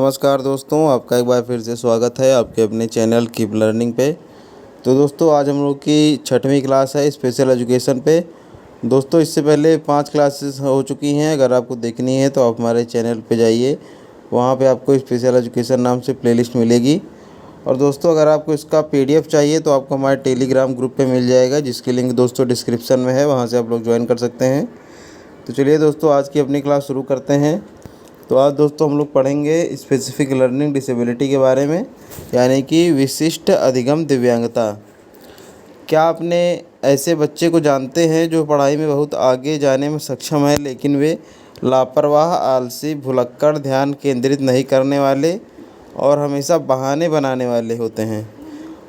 नमस्कार दोस्तों, आपका एक बार फिर से स्वागत है आपके अपने चैनल कीप लर्निंग पे। तो दोस्तों आज हम लोग की 6वीं क्लास है स्पेशल एजुकेशन पे। दोस्तों इससे पहले 5 क्लासेस हो चुकी हैं। अगर आपको देखनी है तो आप हमारे चैनल पे जाइए, वहाँ पे आपको स्पेशल एजुकेशन नाम से प्लेलिस्ट मिलेगी। और दोस्तों अगर आपको इसका PDF चाहिए तो आपको हमारे टेलीग्राम ग्रुप पे मिल जाएगा, जिसकी लिंक दोस्तों डिस्क्रिप्शन में है, वहाँ से आप लोग ज्वाइन कर सकते हैं। तो चलिए दोस्तों आज की अपनी क्लास शुरू करते हैं। तो आज दोस्तों हम लोग पढ़ेंगे स्पेसिफिक लर्निंग डिसेबिलिटी के बारे में, यानी कि विशिष्ट अधिगम दिव्यांगता। क्या आपने ऐसे बच्चे को जानते हैं जो पढ़ाई में बहुत आगे जाने में सक्षम है, लेकिन वे लापरवाह, आलसी, भुलक्कड़, ध्यान केंद्रित नहीं करने वाले और हमेशा बहाने बनाने वाले होते हैं।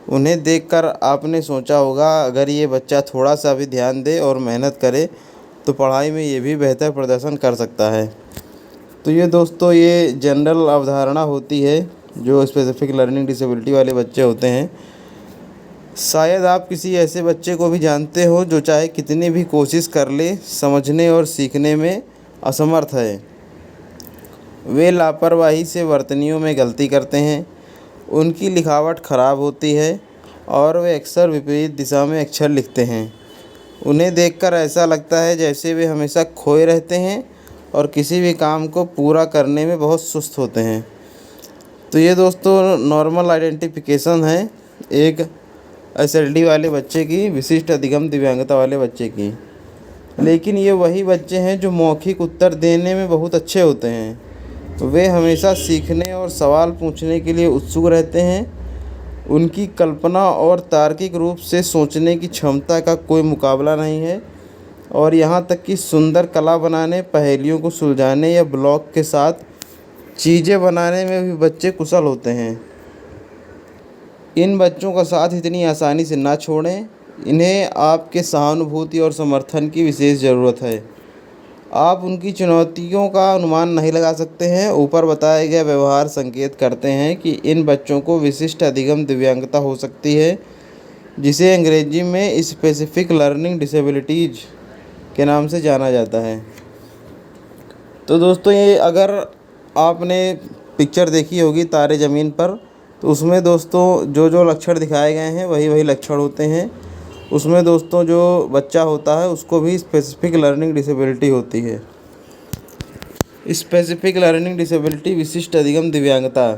उन्हें देखकर आपने सोचा होगा अगर ये बच्चा थोड़ा सा भी ध्यान दे और मेहनत करे तो पढ़ाई में ये भी बेहतर प्रदर्शन कर सकता है। तो ये दोस्तों ये जनरल अवधारणा होती है जो स्पेसिफिक लर्निंग डिसेबिलिटी वाले बच्चे होते हैं। शायद आप किसी ऐसे बच्चे को भी जानते हो जो चाहे कितनी भी कोशिश कर ले, समझने और सीखने में असमर्थ है। वे लापरवाही से वर्तनियों में गलती करते हैं, उनकी लिखावट खराब होती है और वे अक्सर विपरीत दिशा में अक्षर लिखते हैं। उन्हें देखकर ऐसा लगता है जैसे वे हमेशा खोए रहते हैं और किसी भी काम को पूरा करने में बहुत सुस्त होते हैं। तो ये दोस्तों नॉर्मल आइडेंटिफिकेशन है एक SLD वाले बच्चे की, विशिष्ट अधिगम दिव्यांगता वाले बच्चे की। लेकिन ये वही बच्चे हैं जो मौखिक उत्तर देने में बहुत अच्छे होते हैं। वे हमेशा सीखने और सवाल पूछने के लिए उत्सुक रहते हैं। उनकी कल्पना और तार्किक रूप से सोचने की क्षमता का कोई मुकाबला नहीं है और यहाँ तक कि सुंदर कला बनाने, पहेलियों को सुलझाने या ब्लॉक के साथ चीज़ें बनाने में भी बच्चे कुशल होते हैं। इन बच्चों का साथ इतनी आसानी से ना छोड़ें। इन्हें आपके सहानुभूति और समर्थन की विशेष ज़रूरत है। आप उनकी चुनौतियों का अनुमान नहीं लगा सकते हैं। ऊपर बताए गए व्यवहार संकेत करते हैं कि इन बच्चों को विशिष्ट अधिगम दिव्यांगता हो सकती है, जिसे अंग्रेजी में स्पेसिफिक लर्निंग डिसेबिलिटीज़ के नाम से जाना जाता है। तो दोस्तों ये अगर आपने पिक्चर देखी होगी तारे ज़मीन पर, तो उसमें दोस्तों जो जो लक्षण दिखाए गए हैं वही वही लक्षण होते हैं। उसमें दोस्तों जो बच्चा होता है उसको भी स्पेसिफिक लर्निंग डिसेबिलिटी होती है। स्पेसिफिक लर्निंग डिसेबिलिटी विशिष्ट अधिगम दिव्यांगता।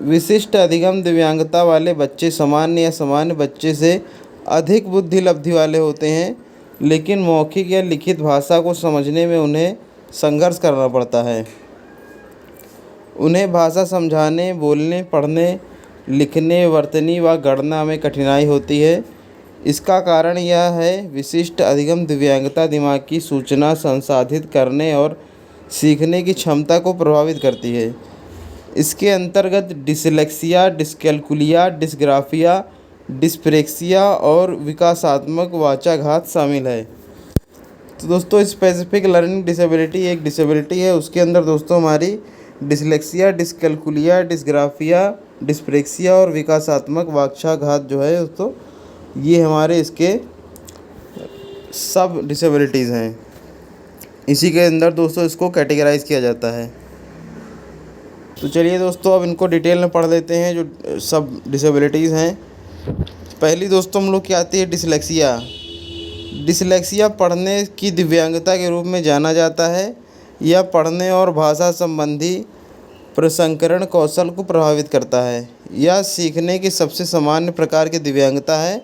विशिष्ट अधिगम दिव्यांगता वाले बच्चे सामान्य या सामान्य बच्चे से अधिक बुद्धि लब्धि वाले होते हैं, लेकिन मौखिक या लिखित भाषा को समझने में उन्हें संघर्ष करना पड़ता है। उन्हें भाषा समझाने, बोलने, पढ़ने, लिखने, वर्तनी व गणना में कठिनाई होती है। इसका कारण यह है विशिष्ट अधिगम दिव्यांगता दिमाग की सूचना संसाधित करने और सीखने की क्षमता को प्रभावित करती है। इसके अंतर्गत डिसलेक्सिया, डिस्कैल्कुलिया, डिस्ग्राफिया, डिस्प्रेक्सिया और विकासात्मक वाचाघात शामिल है। तो दोस्तों स्पेसिफिक लर्निंग डिसेबिलिटी एक डिसेबिलिटी है। उसके अंदर दोस्तों हमारी डिसलेक्सिया, डिस्कैल्कुलिया, डिस्ग्राफिया, डिस्प्रेक्सिया और विकासात्मक वाचाघात जो है दोस्तों ये हमारे इसके सब डिसेबिलिटीज़ हैं। इसी के अंदर दोस्तों इसको कैटेगराइज किया जाता है। तो चलिए दोस्तों अब इनको डिटेल में पढ़ लेते हैं जो सब डिसेबिलिटीज़ हैं। पहली दोस्तों हम लोग की आती है डिसलेक्सिया। डिसलेक्सिया पढ़ने की दिव्यांगता के रूप में जाना जाता है। यह पढ़ने और भाषा संबंधी प्रसंस्करण कौशल को प्रभावित करता है। यह सीखने की सबसे सामान्य प्रकार की दिव्यांगता है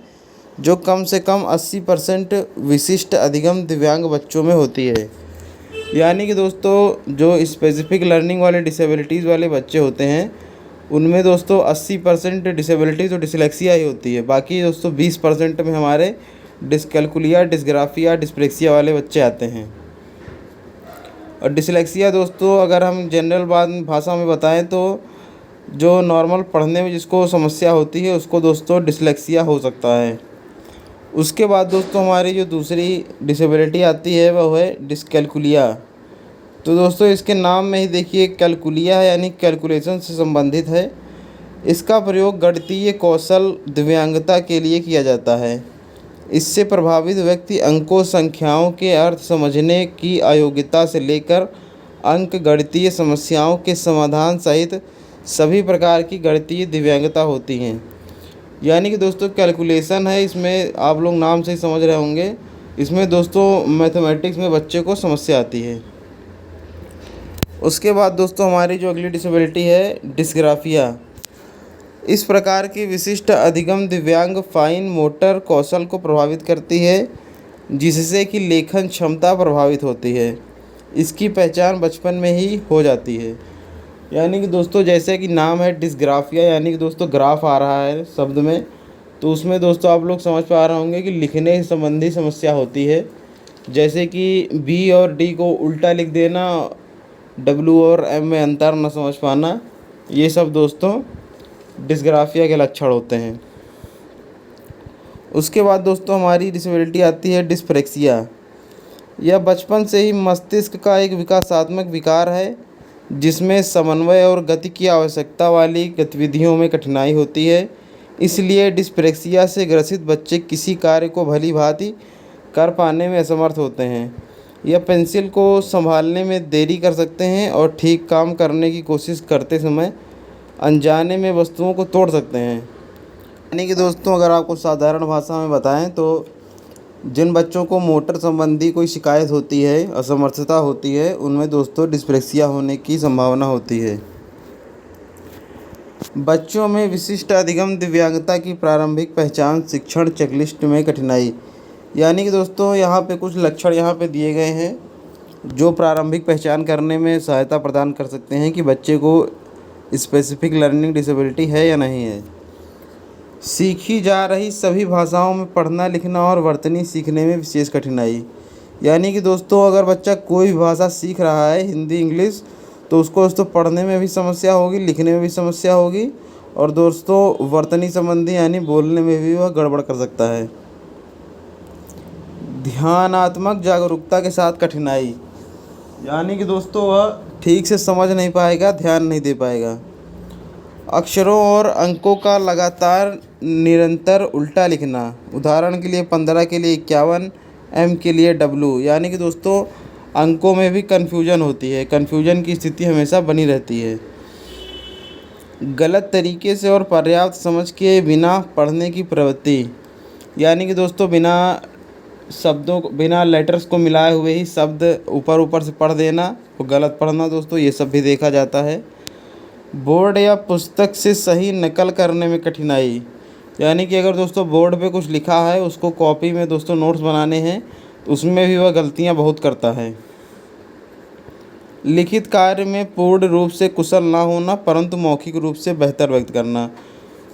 जो कम से कम 80% विशिष्ट अधिगम दिव्यांग बच्चों में होती है। यानी कि दोस्तों जो स्पेसिफिक लर्निंग वाले डिसेबिलिटीज़ वाले बच्चे होते हैं उनमें दोस्तों 80% डिसेबिलिटी तो डिसलेक्सिया ही होती है। बाकी दोस्तों 20% में हमारे डिस्कैल्कुलिया, डिस्ग्राफिया, डिस्प्रेक्सिया वाले बच्चे आते हैं। और डिसलेक्सिया दोस्तों अगर हम जनरल भाषा में बताएं तो जो नॉर्मल पढ़ने में जिसको समस्या होती है उसको दोस्तों डिसलेक्सिया हो सकता है। उसके बाद दोस्तों हमारी जो दूसरी डिसेबिलिटी आती है वह है डिस्कैल्कुलिया। तो दोस्तों इसके नाम में ही देखिए कैलकुलिया है, यानी कैलकुलेशन से संबंधित है। इसका प्रयोग गणितीय कौशल दिव्यांगता के लिए किया जाता है। इससे प्रभावित व्यक्ति अंकों, संख्याओं के अर्थ समझने की अयोग्यता से लेकर अंक गणितीय समस्याओं के समाधान सहित सभी प्रकार की गणितीय दिव्यांगता होती हैं। यानी कि दोस्तों कैलकुलेशन है, इसमें आप लोग नाम से ही समझ रहे होंगे, इसमें दोस्तों मैथमेटिक्स में बच्चे को समस्या आती है। उसके बाद दोस्तों हमारी जो अगली डिसेबिलिटी है डिस्ग्राफिया। इस प्रकार की विशिष्ट अधिगम दिव्यांग फाइन मोटर कौशल को प्रभावित करती है, जिससे कि लेखन क्षमता प्रभावित होती है। इसकी पहचान बचपन में ही हो जाती है। यानी कि दोस्तों जैसे कि नाम है डिस्ग्राफिया, यानी कि दोस्तों ग्राफ आ रहा है शब्द में, तो उसमें दोस्तों आप लोग समझ पा रहे होंगे कि लिखने संबंधी समस्या होती है। जैसे कि बी और डी को उल्टा लिख देना, डब्ल्यू और एम में अंतर न समझ पाना, ये सब दोस्तों डिस्ग्राफिया के लक्षण होते हैं। उसके बाद दोस्तों हमारी डिसेबिलिटी आती है डिस्प्रेक्सिया। यह बचपन से ही मस्तिष्क का एक विकासात्मक विकार है, जिसमें समन्वय और गति की आवश्यकता वाली गतिविधियों में कठिनाई होती है। इसलिए डिस्प्रेक्सिया से ग्रसित बच्चे किसी कार्य को भली भांति कर पाने में असमर्थ होते हैं। यह पेंसिल को संभालने में देरी कर सकते हैं और ठीक काम करने की कोशिश करते समय अनजाने में वस्तुओं को तोड़ सकते हैं। यानी कि दोस्तों अगर आपको साधारण भाषा में बताएं तो जिन बच्चों को मोटर संबंधी कोई शिकायत होती है, असमर्थता होती है, उनमें दोस्तों डिस्प्रेक्सिया होने की संभावना होती है। बच्चों में विशिष्ट अधिगम दिव्यांगता की प्रारंभिक पहचान शिक्षण चेकलिस्ट में कठिनाई। यानी कि दोस्तों यहाँ पे कुछ लक्षण यहाँ पे दिए गए हैं जो प्रारंभिक पहचान करने में सहायता प्रदान कर सकते हैं कि बच्चे को स्पेसिफिक लर्निंग डिसेबिलिटी है या नहीं है। सीखी जा रही सभी भाषाओं में पढ़ना लिखना और वर्तनी सीखने में विशेष कठिनाई। यानी कि दोस्तों अगर बच्चा कोई भी भाषा सीख रहा है, हिंदी इंग्लिश, तो उसको दोस्तों पढ़ने में भी समस्या होगी, लिखने में भी समस्या होगी, और दोस्तों वर्तनी संबंधी यानी बोलने में भी वह गड़बड़ कर सकता है। ध्यानात्मक जागरूकता के साथ कठिनाई। यानी कि दोस्तों वह ठीक से समझ नहीं पाएगा, ध्यान नहीं दे पाएगा। अक्षरों और अंकों का लगातार निरंतर उल्टा लिखना। उदाहरण के लिए 15 के लिए 51, एम के लिए डब्ल्यू। यानी कि दोस्तों अंकों में भी कन्फ्यूजन होती है, कन्फ्यूजन की स्थिति हमेशा बनी रहती है। गलत तरीके से और पर्याप्त समझ के बिना पढ़ने की प्रवृत्ति। यानी कि दोस्तों बिना शब्दों को, बिना लेटर्स को मिलाए हुए ही शब्द ऊपर ऊपर से पढ़ देना, वो गलत पढ़ना दोस्तों, ये सब भी देखा जाता है। बोर्ड या पुस्तक से सही नकल करने में कठिनाई। यानी कि अगर दोस्तों बोर्ड पे कुछ लिखा है, उसको कॉपी में दोस्तों नोट्स बनाने हैं, तो उसमें भी वह गलतियां बहुत करता है। लिखित कार्य में पूर्ण रूप से कुशल ना होना, परंतु मौखिक रूप से बेहतर व्यक्त करना।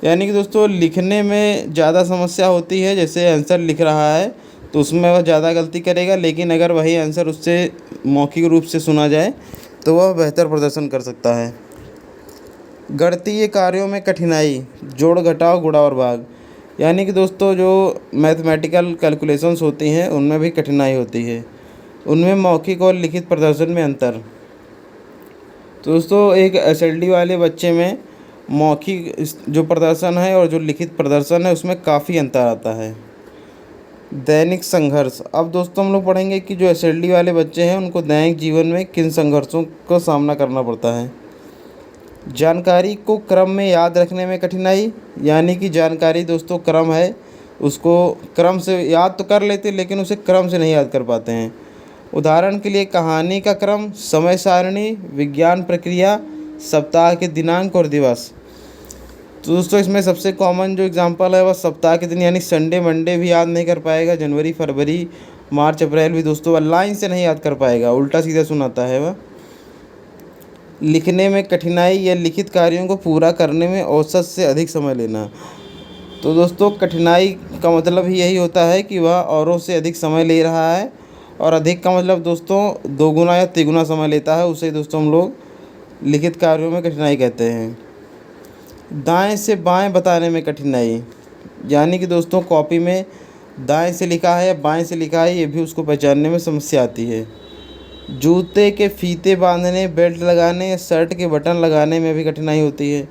यानी कि दोस्तों लिखने में ज़्यादा समस्या होती है। जैसे आंसर लिख रहा है तो उसमें वह ज़्यादा गलती करेगा, लेकिन अगर वही आंसर उससे मौखिक रूप से सुना जाए तो वह बेहतर प्रदर्शन कर सकता है। गणितीय कार्यों में कठिनाई, जोड़ घटाव गुणा और भाग। यानी कि दोस्तों जो मैथमेटिकल कैलकुलेशंस होती हैं उनमें भी कठिनाई होती है। उनमें मौखिक और लिखित प्रदर्शन में अंतर। तो दोस्तों एक एसएलडी वाले बच्चे में मौखिक जो प्रदर्शन है और जो लिखित प्रदर्शन है उसमें काफ़ी अंतर आता है। दैनिक संघर्ष। अब दोस्तों हम लोग पढ़ेंगे कि जो एसएलडी वाले बच्चे हैं उनको दैनिक जीवन में किन संघर्षों का सामना करना पड़ता है। जानकारी को क्रम में याद रखने में कठिनाई। यानी कि जानकारी दोस्तों क्रम है, उसको क्रम से याद तो कर लेते लेकिन उसे क्रम से नहीं याद कर पाते हैं। उदाहरण के लिए कहानी का क्रम, समय सारणी, विज्ञान प्रक्रिया, सप्ताह के दिनांक और दिवस। तो दोस्तों इसमें सबसे कॉमन जो एग्जांपल है वह सप्ताह के दिन, यानी संडे मंडे भी याद नहीं कर पाएगा। जनवरी फरवरी मार्च अप्रैल भी दोस्तों वह लाइन से नहीं याद कर पाएगा, उल्टा सीधा सुनाता है वह। लिखने में कठिनाई या लिखित कार्यों को पूरा करने में औसत से अधिक समय लेना। तो दोस्तों कठिनाई का मतलब ही यही होता है कि वह औरों से अधिक समय ले रहा है, और अधिक का मतलब दोस्तों दोगुना या तिगुना समय लेता है, उसे दोस्तों हम लोग लिखित कार्यों में कठिनाई कहते हैं। दाएं से बाएं बताने में कठिनाई। यानी कि दोस्तों कॉपी में दाएं से लिखा है या बाएं से लिखा है, ये भी उसको पहचानने में समस्या आती है। जूते के फीते बांधने, बेल्ट लगाने या शर्ट के बटन लगाने में भी कठिनाई होती है।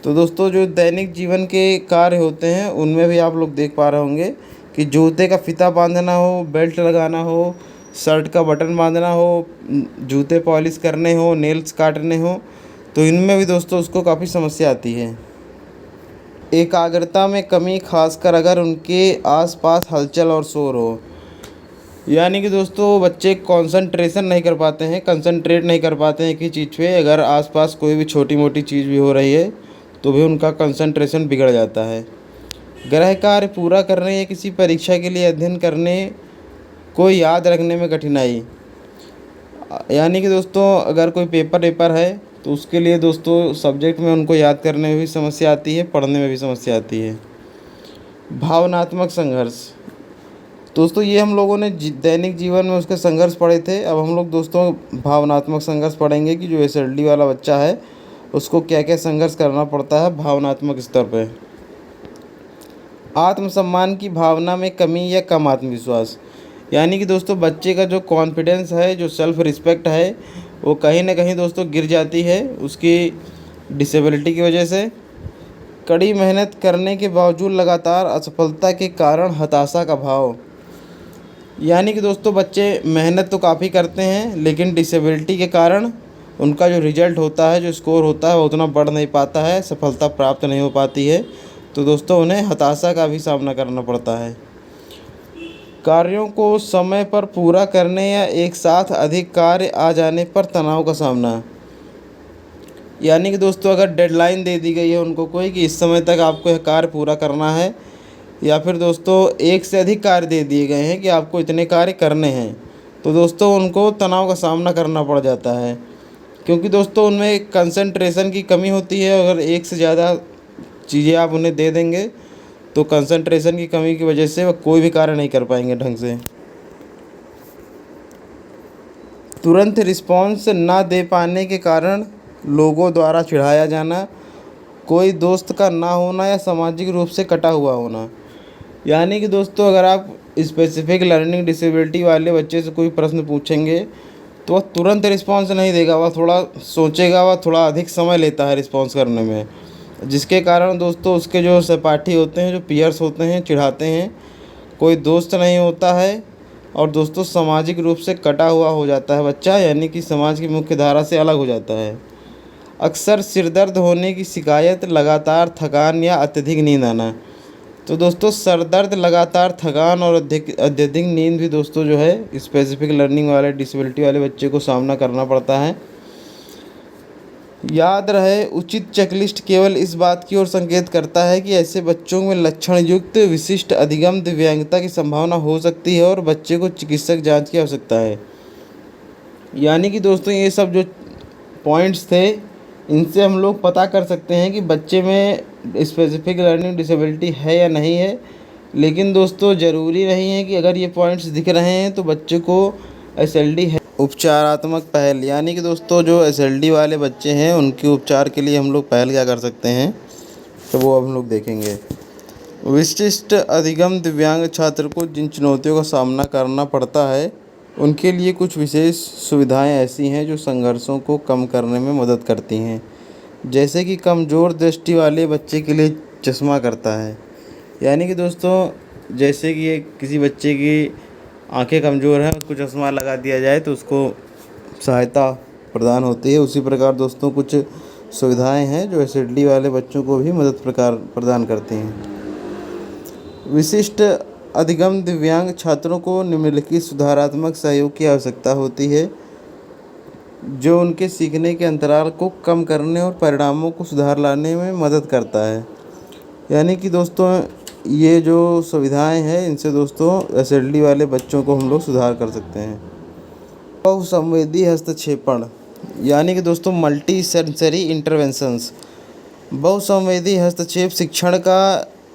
तो दोस्तों जो दैनिक जीवन के कार्य होते हैं उनमें भी आप लोग देख पा रहे होंगे कि जूते का फीता बांधना हो, बेल्ट लगाना हो, शर्ट का बटन बांधना हो, जूते पॉलिश करने हो, नेल्स काटने हो, तो इनमें भी दोस्तों उसको काफ़ी समस्या आती है। एकाग्रता में कमी, खासकर अगर उनके आसपास हलचल और शोर हो। यानी कि दोस्तों बच्चे कंसंट्रेशन नहीं कर पाते हैं, कंसंट्रेट नहीं कर पाते हैं किसी चीज़ पे। अगर आसपास कोई भी छोटी मोटी चीज़ भी हो रही है तो भी उनका कंसंट्रेशन बिगड़ जाता है। गृह कार्य पूरा करने या किसी परीक्षा के लिए अध्ययन करने को याद रखने में कठिनाई। यानी कि दोस्तों अगर कोई पेपर है तो उसके लिए दोस्तों सब्जेक्ट में उनको याद करने में भी समस्या आती है, पढ़ने में भी समस्या आती है। भावनात्मक संघर्ष। दोस्तों ये हम लोगों ने दैनिक जीवन में उसके संघर्ष पढ़े थे। अब हम लोग दोस्तों भावनात्मक संघर्ष पढ़ेंगे कि जो एसएलडी वाला बच्चा है उसको क्या क्या संघर्ष करना पड़ता है भावनात्मक स्तर पे। आत्मसम्मान की भावना में कमी या कम आत्मविश्वास। यानी कि दोस्तों बच्चे का जो कॉन्फिडेंस है, जो सेल्फ रिस्पेक्ट है, वो कहीं ना कहीं दोस्तों गिर जाती है उसकी डिसेबिलिटी की वजह से। कड़ी मेहनत करने के बावजूद लगातार असफलता के कारण हताशा का भाव। यानी कि दोस्तों बच्चे मेहनत तो काफ़ी करते हैं लेकिन डिसेबिलिटी के कारण उनका जो रिज़ल्ट होता है, जो स्कोर होता है, वो उतना बढ़ नहीं पाता है, सफलता प्राप्त नहीं हो पाती है। तो दोस्तों उन्हें हताशा का भी सामना करना पड़ता है। कार्यों को समय पर पूरा करने या एक साथ अधिक कार्य आ जाने पर तनाव का सामना। यानी कि दोस्तों अगर डेडलाइन दे दी गई है उनको कोई कि इस समय तक आपको यह कार्य पूरा करना है, या फिर दोस्तों एक से अधिक कार्य दे दिए गए हैं कि आपको इतने कार्य करने हैं, तो दोस्तों उनको तनाव का सामना करना पड़ जाता है। क्योंकि दोस्तों उनमें कंसंट्रेशन की कमी होती है। अगर एक से ज़्यादा चीज़ें आप उन्हें दे देंगे तो कंसंट्रेशन की कमी की वजह से वो कोई भी कार्य नहीं कर पाएंगे ढंग से। तुरंत रिस्पॉन्स ना दे पाने के कारण लोगों द्वारा चिढ़ाया जाना, कोई दोस्त का ना होना या सामाजिक रूप से कटा हुआ होना। यानी कि दोस्तों अगर आप स्पेसिफिक लर्निंग डिसेबिलिटी वाले बच्चे से कोई प्रश्न पूछेंगे तो वह तुरंत रिस्पॉन्स नहीं देगा, वह थोड़ा सोचेगा, वह थोड़ा अधिक समय लेता है रिस्पॉन्स करने में, जिसके कारण दोस्तों उसके जो सहपाठी होते हैं, जो पीयर्स होते हैं, चिढ़ाते हैं। कोई दोस्त नहीं होता है और दोस्तों सामाजिक रूप से कटा हुआ हो जाता है बच्चा, यानी कि समाज की मुख्य धारा से अलग हो जाता है। अक्सर सिरदर्द होने की शिकायत, लगातार थकान या अत्यधिक नींद आना। तो दोस्तों सर दर्द, लगातार थकान और अत्यधिक नींद भी दोस्तों जो है स्पेसिफिक लर्निंग वाले डिसेबिलिटी वाले बच्चे को सामना करना पड़ता है। याद रहे उचित चेकलिस्ट केवल इस बात की ओर संकेत करता है कि ऐसे बच्चों में लक्षण युक्त विशिष्ट अधिगम दिव्यांगता की संभावना हो सकती है और बच्चे को चिकित्सक जांच की आवश्यकता है। यानी कि दोस्तों ये सब जो पॉइंट्स थे इनसे हम लोग पता कर सकते हैं कि बच्चे में स्पेसिफिक लर्निंग डिसेबिलिटी है या नहीं है। लेकिन दोस्तों ज़रूरी नहीं है कि अगर ये पॉइंट्स दिख रहे हैं तो बच्चे को एसएलडी है। उपचारात्मक पहल। यानी कि दोस्तों जो एसएलडी वाले बच्चे हैं उनके उपचार के लिए हम लोग पहल क्या कर सकते हैं, तो वो अब हम लोग देखेंगे। विशिष्ट अधिगम दिव्यांग छात्र को जिन चुनौतियों का सामना करना पड़ता है उनके लिए कुछ विशेष सुविधाएं ऐसी हैं जो संघर्षों को कम करने में मदद करती हैं। जैसे कि कमज़ोर दृष्टि वाले बच्चे के लिए चश्मा करता है। यानी कि दोस्तों जैसे कि ये किसी बच्चे की आंखें कमज़ोर हैं, उसको चश्मा लगा दिया जाए तो उसको सहायता प्रदान होती है। उसी प्रकार दोस्तों कुछ सुविधाएं हैं जो एसएलडी वाले बच्चों को भी मदद प्रदान करती हैं। विशिष्ट अधिगम दिव्यांग छात्रों को निम्नलिखित सुधारात्मक सहयोग की आवश्यकता होती है जो उनके सीखने के अंतराल को कम करने और परिणामों को सुधार लाने में मदद करता है। यानी कि दोस्तों ये जो सुविधाएं हैं इनसे दोस्तों एसएलडी वाले बच्चों को हम लोग सुधार कर सकते हैं। बहुसंवेदी हस्तक्षेपण। यानी कि दोस्तों मल्टी सेंसरी इंटरवेंशंस। बहुसंवेदी हस्तक्षेप शिक्षण का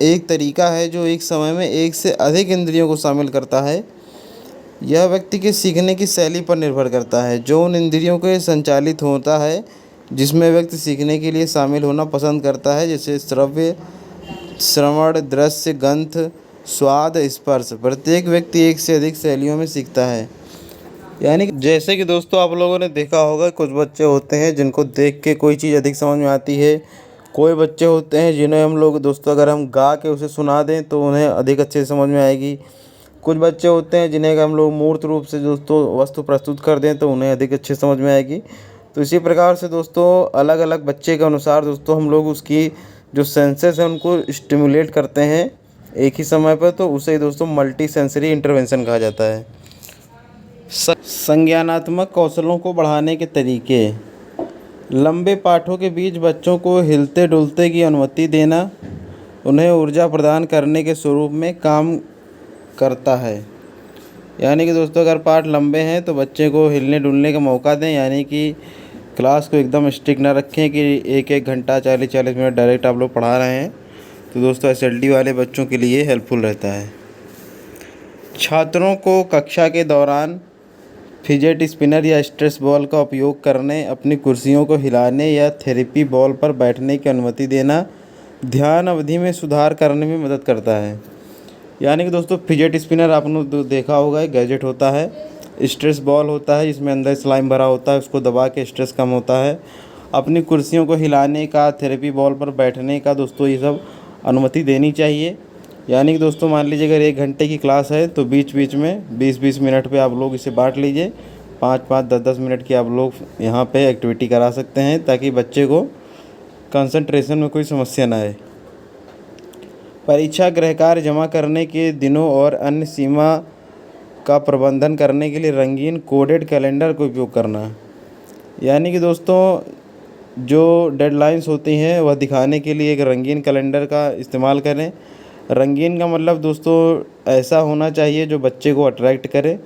एक तरीका है जो एक समय में एक से अधिक इंद्रियों को शामिल करता है। यह व्यक्ति के सीखने की शैली पर निर्भर करता है जो उन इंद्रियों के संचालित होता है जिसमें व्यक्ति सीखने के लिए शामिल होना पसंद करता है, जैसे श्रव्य, श्रवण, दृश्य, गंध, स्वाद, स्पर्श। प्रत्येक व्यक्ति एक से अधिक शैलियों में सीखता है। यानी जैसे कि दोस्तों आप लोगों ने देखा होगा कुछ बच्चे होते हैं जिनको देख के कोई चीज़ अधिक समझ में आती है। कोई बच्चे होते हैं जिन्हें हम लोग दोस्तों अगर हम गा के उसे सुना दें तो उन्हें अधिक अच्छे से समझ में आएगी। कुछ बच्चे होते हैं जिन्हें हम लोग मूर्त रूप से दोस्तों वस्तु प्रस्तुत कर दें तो उन्हें अधिक अच्छे समझ में आएगी। तो इसी प्रकार से दोस्तों अलग अलग बच्चे के अनुसार दोस्तों हम लोग उसकी जो सेंसेस हैं उनको स्टिमुलेट करते हैं एक ही समय पर, तो उसे दोस्तों मल्टी सेंसरी इंटरवेंशन कहा जाता है। संज्ञानात्मक कौशलों को बढ़ाने के तरीके। लंबे पाठों के बीच बच्चों को हिलते डुलते की अनुमति देना उन्हें ऊर्जा प्रदान करने के स्वरूप में काम करता है। यानी कि दोस्तों अगर पाठ लंबे हैं तो बच्चे को हिलने डुलने का मौका दें, यानी कि क्लास को एकदम स्ट्रिक्ट ना रखें कि एक एक घंटा 40-40 मिनट डायरेक्ट आप लोग पढ़ा रहे हैं। तो दोस्तों एसएलडी वाले बच्चों के लिए हेल्पफुल रहता है। छात्रों को कक्षा के दौरान फिजेट स्पिनर या स्ट्रेस बॉल का उपयोग करने, अपनी कुर्सियों को हिलाने या थेरेपी बॉल पर बैठने की अनुमति देना ध्यान अवधि में सुधार करने में मदद करता है। यानी कि दोस्तों फिजेट स्पिनर आपने देखा होगा, एक गैजेट होता है। स्ट्रेस बॉल होता है जिसमें अंदर स्लाइम भरा होता है, उसको दबा के स्ट्रेस कम होता है। अपनी कुर्सियों को हिलाने का, थेरेपी बॉल पर बैठने का दोस्तों ये सब अनुमति देनी चाहिए। यानी कि दोस्तों मान लीजिए अगर 1 घंटे की क्लास है तो बीच बीच में 20-20 मिनट पे आप लोग इसे बांट लीजिए। 5-5, 10-10 मिनट की आप लोग यहाँ पे एक्टिविटी करा सकते हैं ताकि बच्चे को कंसंट्रेशन में कोई समस्या ना आए। परीक्षा गृह कार्य जमा करने के दिनों और अन्य सीमा का प्रबंधन करने के लिए रंगीन कोडेड कैलेंडर का उपयोग करना। यानी कि दोस्तों जो डेडलाइंस होती हैं वह दिखाने के लिए एक रंगीन कैलेंडर का इस्तेमाल करें। रंगीन का मतलब दोस्तों ऐसा होना चाहिए जो बच्चे को अट्रैक्ट करे,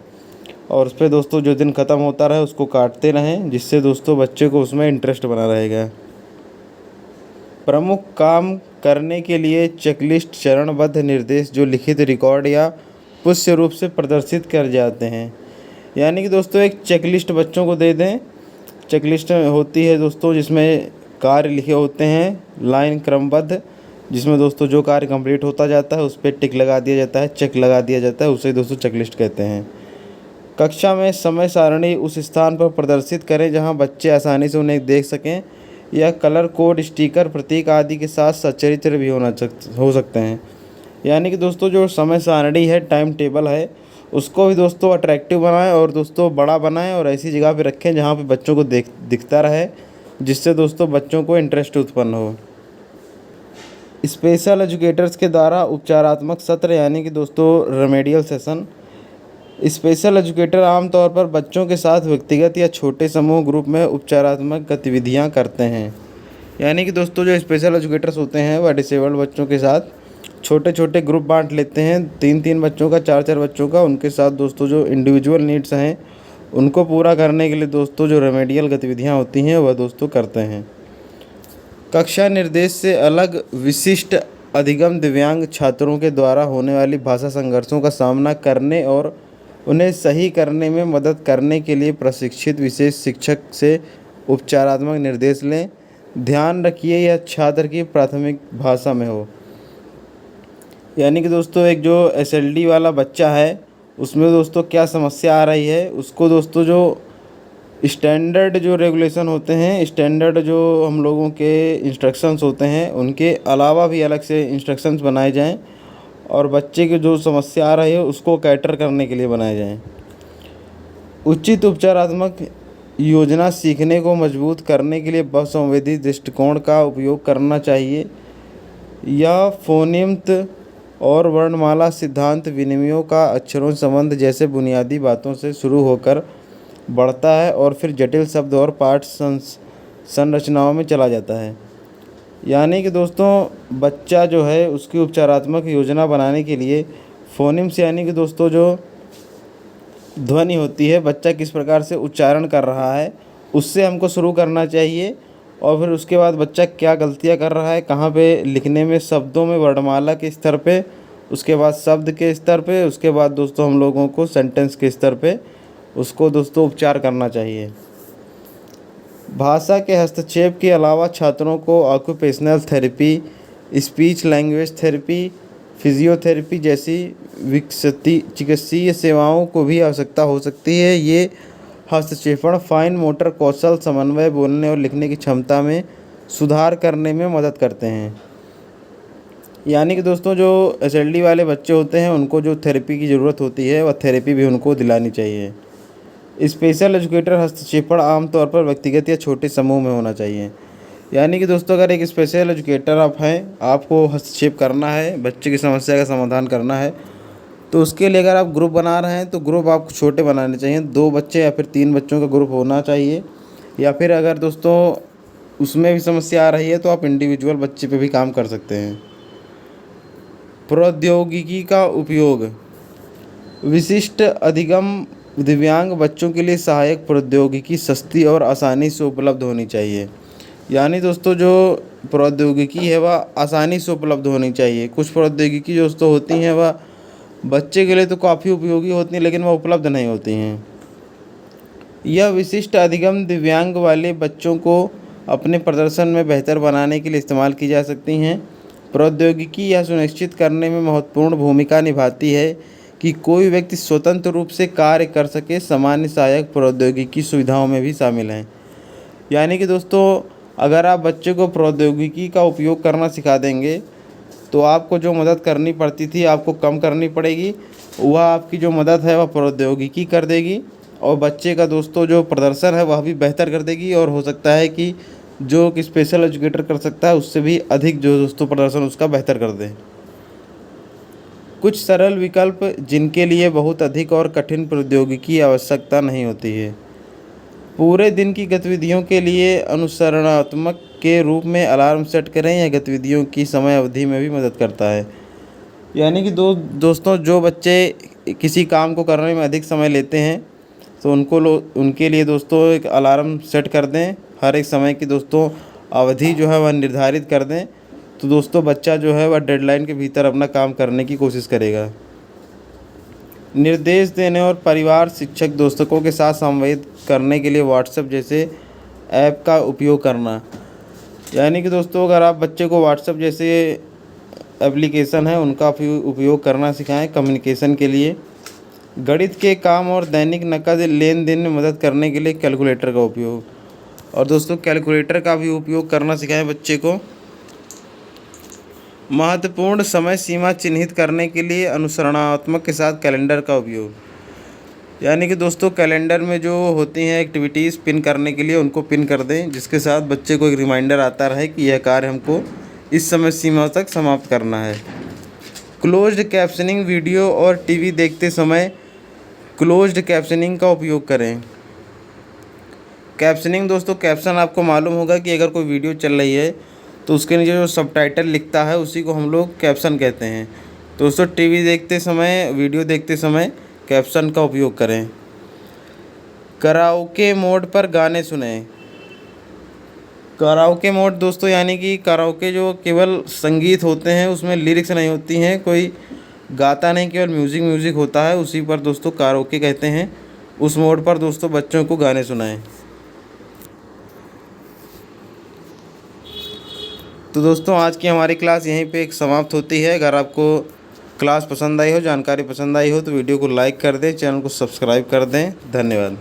और उस पर दोस्तों जो दिन ख़त्म होता रहे उसको काटते रहें, जिससे दोस्तों बच्चे को उसमें इंटरेस्ट बना रहेगा। प्रमुख काम करने के लिए चेकलिस्ट चरणबद्ध निर्देश जो लिखित रिकॉर्ड या पुष्य रूप से प्रदर्शित कर जाते हैं। यानी कि दोस्तों एक चेकलिस्ट बच्चों को दे दें। चेकलिस्ट होती है दोस्तों जिसमें कार्य लिखे होते हैं लाइन क्रमबद्ध, जिसमें दोस्तों जो कार्य कंप्लीट होता जाता है उस पर टिक लगा दिया जाता है, चेक लगा दिया जाता है, उसे दोस्तों चेकलिस्ट कहते हैं। कक्षा में समय सारणी उस स्थान पर प्रदर्शित करें जहां बच्चे आसानी से उन्हें देख सकें, या कलर कोड, स्टिकर, प्रतीक आदि के साथ सच्चरित्र भी हो सकते हैं। यानी कि दोस्तों जो समय सारणी है, टाइम टेबल है, उसको भी दोस्तों अट्रैक्टिव बनाएं और दोस्तों बड़ा बनाएं और ऐसी जगह पे रखें जहाँ पे बच्चों को दिखता रहे, जिससे दोस्तों बच्चों को इंटरेस्ट उत्पन्न हो। स्पेशल एजुकेटर्स के द्वारा उपचारात्मक सत्र, यानी कि दोस्तों रेमेडियल सेशन। स्पेशल एजुकेटर आमतौर पर बच्चों के साथ व्यक्तिगत या छोटे समूह ग्रुप में उपचारात्मक गतिविधियां करते हैं। यानी कि दोस्तों जो स्पेशल एजुकेटर्स होते हैं वह डिसेबल्ड बच्चों के साथ छोटे छोटे ग्रुप बांट लेते हैं, 3-3 बच्चों का, 4-4 बच्चों का। उनके साथ दोस्तों जो इंडिविजुअल नीड्स हैं उनको पूरा करने के लिए दोस्तों जो रेमेडियल गतिविधियां होती हैं वह दोस्तों करते हैं। कक्षा निर्देश से अलग विशिष्ट अधिगम दिव्यांग छात्रों के द्वारा होने वाली भाषा संघर्षों का सामना करने और उन्हें सही करने में मदद करने के लिए प्रशिक्षित विशेष शिक्षक से उपचारात्मक निर्देश लें। ध्यान रखिए यह छात्र की प्राथमिक भाषा में हो। यानी कि दोस्तों एक जो एसएलडी वाला बच्चा है उसमें दोस्तों क्या समस्या आ रही है, उसको दोस्तों जो स्टैंडर्ड जो रेगुलेशन होते हैं, स्टैंडर्ड जो हम लोगों के इंस्ट्रक्शंस होते हैं उनके अलावा भी अलग से इंस्ट्रक्शंस बनाए जाएं और बच्चे की जो समस्या आ रही है उसको कैटर करने के लिए बनाए जाएं। उचित उपचारात्मक योजना सीखने को मजबूत करने के लिए बहुसंवेदी दृष्टिकोण का उपयोग करना चाहिए। यह फोनेम्त और वर्णमाला सिद्धांत विनिमयों का अक्षरों संबंध जैसे बुनियादी बातों से शुरू होकर बढ़ता है और फिर जटिल शब्द और पाठ संरचनाओं में चला जाता है। यानी कि दोस्तों बच्चा जो है उसकी उपचारात्मक योजना बनाने के लिए फोनिम्स, यानी कि दोस्तों जो ध्वनि होती है, बच्चा किस प्रकार से उच्चारण कर रहा है उससे हमको शुरू करना चाहिए, और फिर उसके बाद बच्चा क्या गलतियां कर रहा है, कहाँ पे लिखने में, शब्दों में, वर्णमाला के स्तर पे, उसके बाद शब्द के स्तर पे, उसके बाद दोस्तों हम लोगों को सेंटेंस के स्तर पे उसको दोस्तों उपचार करना चाहिए। भाषा के हस्तक्षेप के अलावा छात्रों को occupational therapy, speech language therapy, physiotherapy जैसी चिकित्सीय सेवाओं को भी आवश्यकता हो सकती है। ये हस्तक्षेपण फाइन मोटर कौशल, समन्वय, बोलने और लिखने की क्षमता में सुधार करने में मदद करते हैं। यानी कि दोस्तों जो एसएलडी वाले बच्चे होते हैं उनको जो थेरेपी की ज़रूरत होती है वह थेरेपी भी उनको दिलानी चाहिए। स्पेशल एजुकेटर हस्तक्षेपण आमतौर पर व्यक्तिगत या छोटे समूह में होना चाहिए। यानी कि दोस्तों अगर एक स्पेशल एजुकेटर आप हैं, आपको हस्तक्षेप करना है, बच्चे की समस्या का समाधान करना है, तो उसके लिए अगर आप ग्रुप बना रहे हैं तो ग्रुप आपको छोटे बनाने चाहिए। 2 बच्चे या फिर 3 बच्चों का ग्रुप होना चाहिए। या फिर अगर दोस्तों उसमें भी समस्या आ रही है तो आप इंडिविजुअल बच्चे पे भी काम कर सकते हैं। प्रौद्योगिकी का उपयोग। विशिष्ट अधिगम दिव्यांग बच्चों के लिए सहायक प्रौद्योगिकी सस्ती और आसानी से उपलब्ध होनी चाहिए। यानी दोस्तों जो प्रौद्योगिकी है वह आसानी से उपलब्ध होनी चाहिए। कुछ प्रौद्योगिकी दोस्तों होती हैं वह बच्चे के लिए तो काफ़ी उपयोगी होती हैं लेकिन वह उपलब्ध नहीं होती हैं। यह विशिष्ट अधिगम दिव्यांग वाले बच्चों को अपने प्रदर्शन में बेहतर बनाने के लिए इस्तेमाल की जा सकती हैं। प्रौद्योगिकी यह सुनिश्चित करने में महत्वपूर्ण भूमिका निभाती है कि कोई व्यक्ति स्वतंत्र रूप से कार्य कर सके। सामान्य सहायक प्रौद्योगिकी सुविधाओं में भी शामिल हैं। यानी कि दोस्तों अगर आप बच्चे को प्रौद्योगिकी का उपयोग करना सिखा देंगे तो आपको जो मदद करनी पड़ती थी आपको कम करनी पड़ेगी। वह आपकी जो मदद है वह प्रौद्योगिकी कर देगी और बच्चे का दोस्तों जो प्रदर्शन है वह भी बेहतर कर देगी। और हो सकता है कि जो कि स्पेशल एजुकेटर कर सकता है उससे भी अधिक जो दोस्तों प्रदर्शन उसका बेहतर कर दे। कुछ सरल विकल्प जिनके लिए बहुत अधिक और कठिन प्रौद्योगिकी की आवश्यकता नहीं होती है। पूरे दिन की गतिविधियों के लिए अनुसरणात्मक के रूप में अलार्म सेट करें। यह गतिविधियों की समय अवधि में भी मदद करता है। यानी कि दोस्तों जो बच्चे किसी काम को करने में अधिक समय लेते हैं तो उनके लिए दोस्तों एक अलार्म सेट कर दें। हर एक समय की दोस्तों अवधि जो है वह निर्धारित कर दें तो दोस्तों बच्चा जो है वह डेडलाइन के भीतर अपना काम करने की कोशिश करेगा। निर्देश देने और परिवार शिक्षक दोस्तों के साथ संवाद करने के लिए व्हाट्सएप जैसे ऐप का उपयोग करना। यानी कि दोस्तों अगर आप बच्चे को व्हाट्सएप जैसे एप्लीकेशन है उनका उपयोग करना सिखाएं कम्युनिकेशन के लिए। गणित के काम और दैनिक नकद लेन देन में मदद करने के लिए कैलकुलेटर का उपयोग। और दोस्तों कैलकुलेटर का भी उपयोग करना सिखाएं बच्चे को। महत्वपूर्ण समय सीमा चिन्हित करने के लिए अनुसरणात्मक के साथ कैलेंडर का उपयोग। यानी कि दोस्तों कैलेंडर में जो होती हैं एक्टिविटीज़ पिन करने के लिए उनको पिन कर दें जिसके साथ बच्चे को एक रिमाइंडर आता रहे कि यह कार्य हमको इस समय सीमा तक समाप्त करना है। क्लोज्ड कैप्शनिंग वीडियो और टीवी देखते समय क्लोज्ड कैप्शनिंग का उपयोग करें। कैप्शनिंग दोस्तों कैप्शन आपको मालूम होगा कि अगर कोई वीडियो चल रही है तो उसके नीचे जो सबटाइटल लिखता है उसी को हम लोग कैप्शन कहते हैं। तो दोस्तों टीवी देखते समय वीडियो देखते समय कैप्शन का उपयोग करें। कराओके मोड पर गाने सुनें। कराओके मोड दोस्तों यानी कि कराओके जो केवल संगीत होते हैं उसमें लिरिक्स नहीं होती हैं, कोई गाता नहीं, केवल म्यूज़िक होता है, उसी पर दोस्तों कराओके कहते हैं। उस मोड पर दोस्तों बच्चों को गाने सुनाएं। तो दोस्तों आज की हमारी क्लास यहीं पे एक समाप्त होती है। अगर आपको क्लास पसंद आई हो, जानकारी पसंद आई हो तो वीडियो को लाइक कर दें, चैनल को सब्सक्राइब कर दें। धन्यवाद।